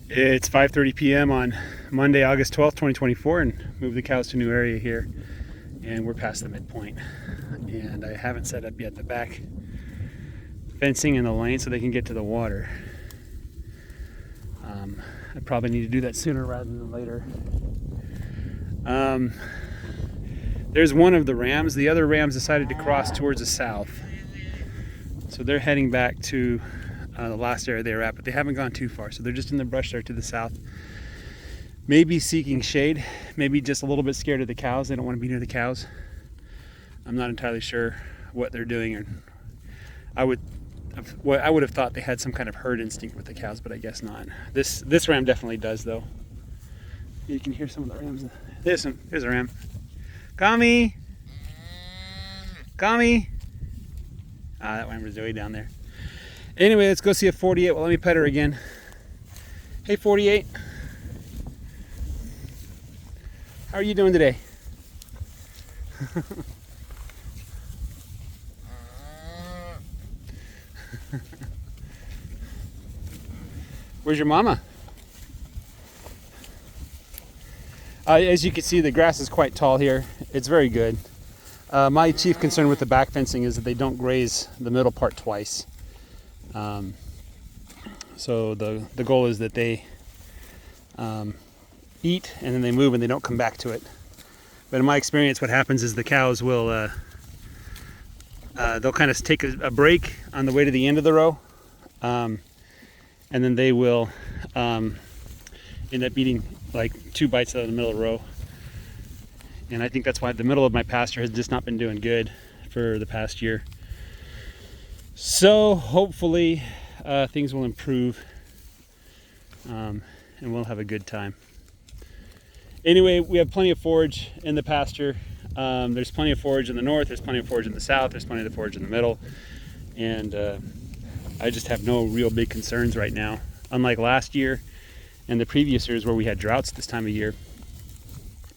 It's 5:30 p.m. on Monday, August 12th, 2024, and moved the cows to a new area here, and we're past the midpoint. And I haven't set up yet the back fencing in the lane so they can get to the water. I probably need to do that sooner rather than later. There's one of the rams. The other rams decided to cross towards the south, so they're heading back to the last area they were at, but they haven't gone too far, so they're just in the brush there to the south, maybe seeking shade, maybe just a little bit scared of the cows. They don't want to be near the cows. I'm not entirely sure what they're doing, or I would have thought they had some kind of herd instinct with the cows, but I guess not. This ram definitely does, though. You can hear some of the rams. There's a ram. Kami! Kami! That ram was way down there. Anyway, let's go see a 48. Well, let me pet her again. Hey, 48. How are you doing today? Where's your mama? As you can see, the grass is quite tall here. It's very good. My chief concern with the back fencing is that they don't graze the middle part twice. So the goal is that they eat and then they move and they don't come back to it. But in my experience, what happens is the cows will they'll kind of take a break on the way to the end of the row, and then they will end up eating like 2 bites out of the middle of the row. And I think that's why the middle of my pasture has just not been doing good for the past year. So hopefully things will improve, and we'll have a good time. Anyway, we have plenty of forage in the pasture. There's plenty of forage in the north, there's plenty of forage in the south, there's plenty of forage in the middle, and I just have no real big concerns right now. Unlike last year and the previous years where we had droughts this time of year,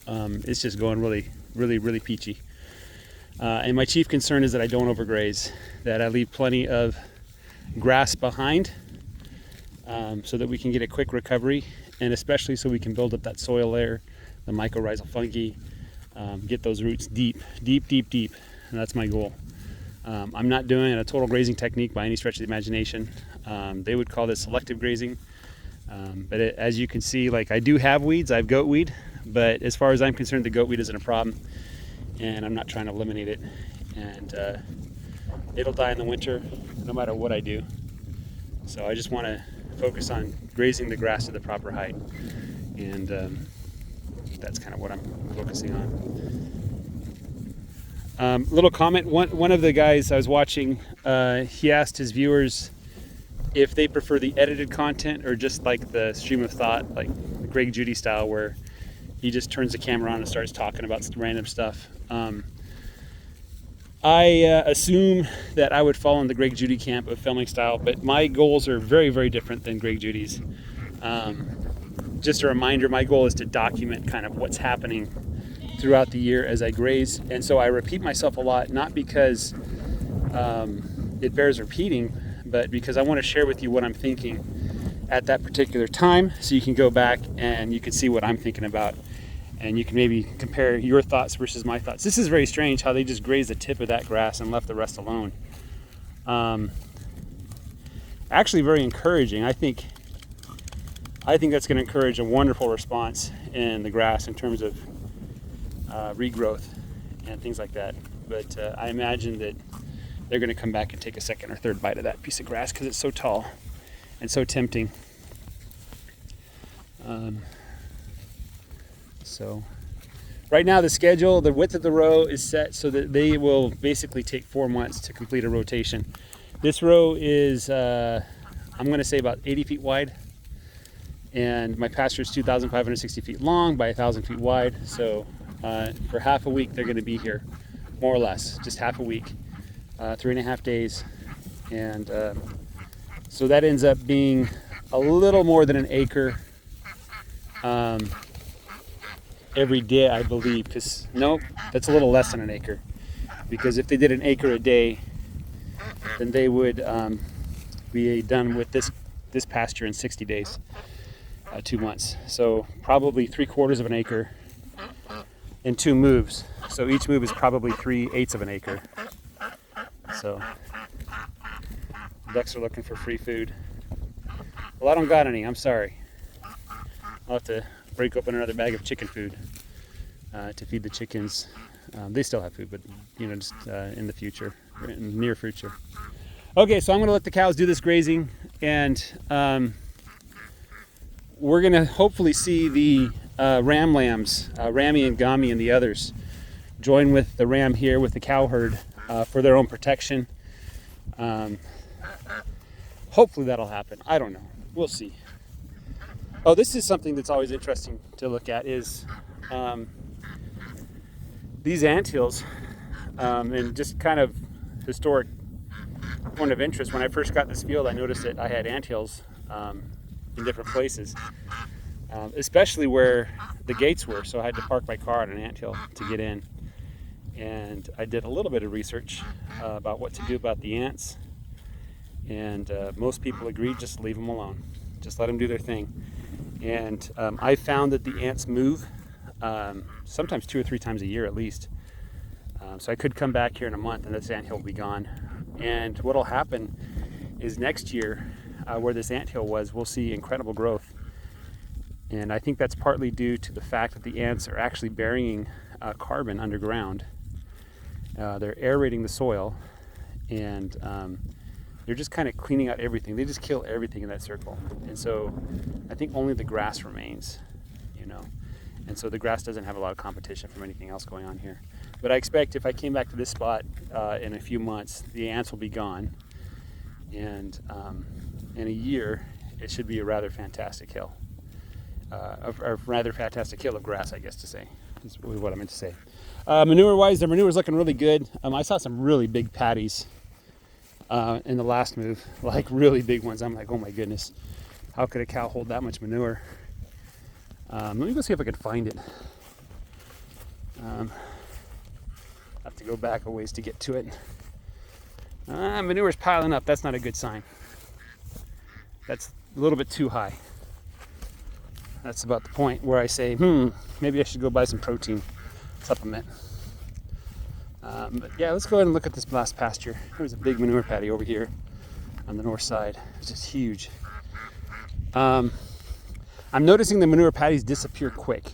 it's just going really peachy. And my chief concern is that I don't overgraze, that I leave plenty of grass behind, so that we can get a quick recovery, and especially so we can build up that soil layer, the mycorrhizal fungi, get those roots deep, and that's my goal. I'm not doing a total grazing technique by any stretch of the imagination. They would call this selective grazing, but as you can see, like, I do have weeds. I have goat weed, but as far as I'm concerned, the goat weed isn't a problem, and I'm not trying to eliminate it, and it'll die in the winter no matter what I do. So I just want to focus on grazing the grass to the proper height, and that's kind of what I'm focusing on. Little comment, one of the guys I was watching, he asked his viewers if they prefer the edited content or just like the stream of thought, like Greg Judy style, where he just turns the camera on and starts talking about random stuff. I assume that I would fall in the Greg Judy camp of filming style, but my goals are very different than Greg Judy's. Just a reminder, my goal is to document kind of what's happening throughout the year as I graze, and so I repeat myself a lot, not because it bears repeating, but because I want to share with you what I'm thinking at that particular time, so you can go back and you can see what I'm thinking about, and you can maybe compare your thoughts versus my thoughts. This is very strange how they just grazed the tip of that grass and left the rest alone. Actually very encouraging. I think that's going to encourage a wonderful response in the grass in terms of regrowth and things like that. But I imagine that they're going to come back and take a second or third bite of that piece of grass because it's so tall and so tempting. So right now the schedule, the width of the row is set so that they will basically take 4 months to complete a rotation. This row is, I'm going to say, about 80 feet wide, and my pasture is 2,560 feet long by 1,000 feet wide. So for half a week they're going to be here, more or less, just half a week, 3.5 days, and so that ends up being a little more than an acre every day, I believe. Because no, that's a little less than an acre, because if they did an acre a day, then they would be done with this pasture in 60 days. 2 months. So probably 3/4 of an acre in 2 moves. So each move is probably 3/8 of an acre. So ducks are looking for free food. Well, I don't got any, I'm sorry. I'll have to break open another bag of chicken food to feed the chickens. They still have food, but you know, just in the future, in the near future. Okay, so I'm gonna let the cows do this grazing, and we're gonna hopefully see the ram lambs, Rami and Gami and the others, join with the ram here with the cow herd for their own protection. Hopefully that'll happen. I don't know. We'll see. Oh, this is something that's always interesting to look at is these anthills, and just kind of historic point of interest. When I first got this field, I noticed that I had anthills in different places, especially where the gates were. So I had to park my car on an anthill to get in. And I did a little bit of research about what to do about the ants. And most people agreed, just leave them alone. Just let them do their thing. And I found that the ants move sometimes 2 or 3 times a year at least. So I could come back here in a month and this anthill will be gone. And what'll happen is next year, where this anthill was, we'll see incredible growth. And I think that's partly due to the fact that the ants are actually burying carbon underground. They're aerating the soil, and they're just kind of cleaning out everything. They just kill everything in that circle. And so I think only the grass remains, you know. And so the grass doesn't have a lot of competition from anything else going on here. But I expect if I came back to this spot in a few months, the ants will be gone. And in a year, it should be a rather fantastic hill. A rather fantastic hill of grass, I guess to say, is what I meant to say. Manure-wise, the manure's looking really good. I saw some really big patties in the last move, like really big ones. I'm like, oh my goodness, how could a cow hold that much manure? Let me go see if I can find it. I have to go back a ways to get to it. Manure's piling up. That's not a good sign. That's a little bit too high. That's about the point where I say, maybe I should go buy some protein supplement. But yeah, let's go ahead and look at this last pasture. There's a big manure patty over here on the north side. It's just huge. I'm noticing the manure patties disappear quick.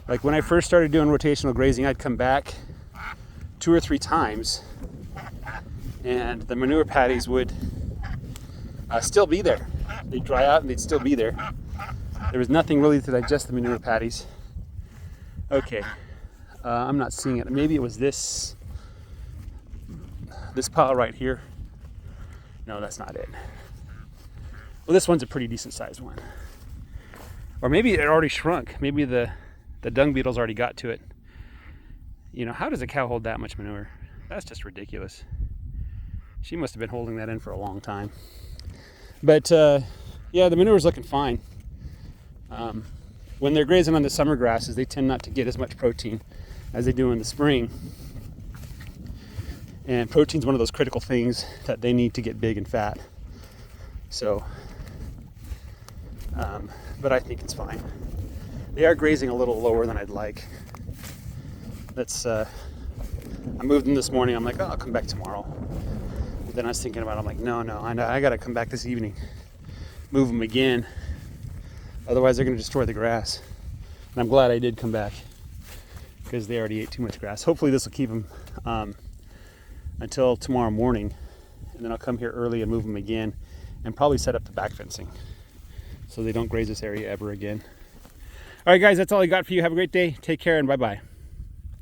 Like when I first started doing rotational grazing, I'd come back 2 or 3 times and the manure patties would still be there. They'd dry out and they'd still be there. There was nothing really to digest the manure patties. Okay, I'm not seeing it. Maybe it was this pile right here. No, that's not it. Well, this one's a pretty decent sized one. Or maybe it already shrunk. Maybe the dung beetles already got to it. You know, how does a cow hold that much manure? That's just ridiculous. She must have been holding that in for a long time. But yeah, the manure's looking fine. When they're grazing on the summer grasses, they tend not to get as much protein as they do in the spring. And protein's one of those critical things that they need to get big and fat. So, but I think it's fine. They are grazing a little lower than I'd like. I moved them this morning. I'm like, oh, I'll come back tomorrow. But then I was thinking about it. I'm like, no, I got to come back this evening. Move them again. Otherwise, they're going to destroy the grass. And I'm glad I did come back because they already ate too much grass. Hopefully, this will keep them until tomorrow morning. And then I'll come here early and move them again and probably set up the back fencing so they don't graze this area ever again. All right, guys, that's all I got for you. Have a great day. Take care and bye-bye.